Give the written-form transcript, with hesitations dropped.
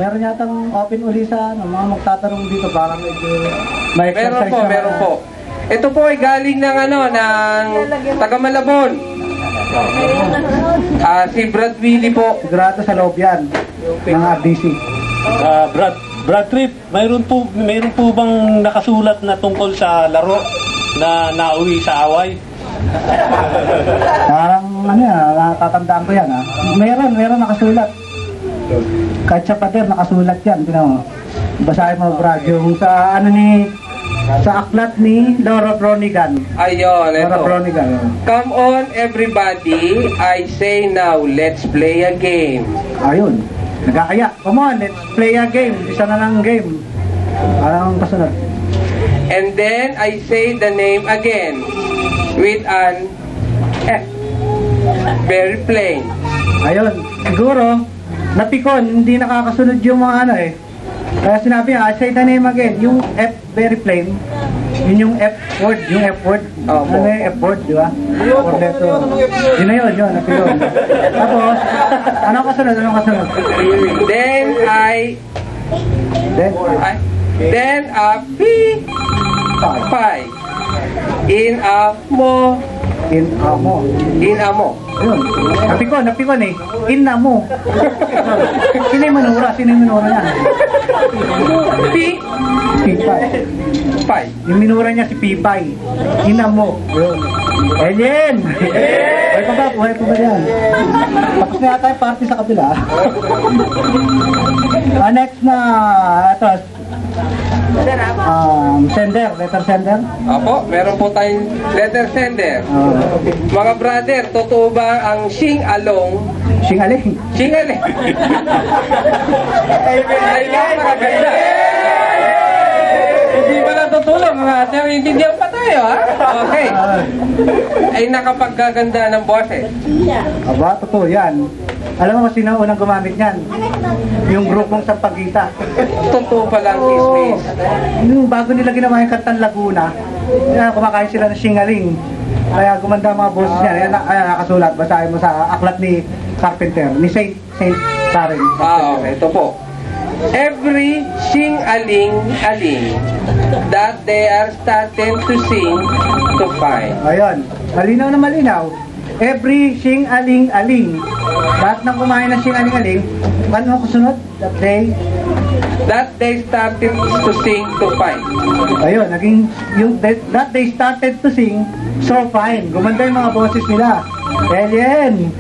Meron yatang open uli sa mga magtatanong dito para medyo may exercise. Meron po. Ito po ay galing ng ng taga Malabon. Si Brad Willie po. Sigurado sa loob yan, mga RDC. Brad Trip, mayroon po bang nakasulat na tungkol sa laro na nauwi sa away? Parang natatandaan ko yan. Meron nakasulat. Kahit sa pader nakasulat yan. Basahin mo, Brad, yung sa sa aklat ni Laura Bronigan. Ayun, Laura ito. Bronigan. Come on everybody, I say now, let's play a game. Ayun. Nagkakaya. Come on, let's play a game. Isa na lang game. Parang kasunod. And then I say the name again with an F. Very plain. Ayun. Siguro, napikon, hindi nakakasunod yung mga Kaya sinabi niya, I say the name again. Yung F, very plain. Yun yung F word. Yung F word. Opo. Ano yung F word, di ba? Four letter. Yun na yun. Napikon. Tapos, anong kasunod? Then a P. Pi. In a mo. In amo. Ayun. Napikon eh. In na mo. Sino yung manura? Niya? P. Pipay. Pi. Yung minura niya si Pipay. In na mo. Ayun. Alien! Buhay pa ba yan? Tapos na yata yung party sa kabila. Next na, ito. Letter sender. Apo, meron po tayong letter sender. Mga brother, totoo ba ang sing-along? Singaling. Sing-along. Ay lang, maganda. Hindi ba natutulong mga sir? Intindihan pa tayo, ha? Okay. Ay nakapaggaganda ng boses. Aba, totoo yan. Alam mo kung sino unang gumamit niyan? Yung grupong Sampaguita. Totoo palang ismis. Yung bago nila ginawa yung kantang Laguna, kumakain sila ng singaling. Kaya gumanda mga boses niya. Kaya nakasulat. Basahin mo sa aklat ni Carpenter, ni Saint Karen. Okay. Ito po. Every sing-aling-aling that they are starting to sing to find. Ayun. Malinaw na malinaw. Every sing-aling-aling. Lahat ng kumain ng sing-aling-aling, ano kusunod? That they started to sing to find. Ayun, naging yung that they started to sing so fine. Gumanda yung mga boses nila. Alien!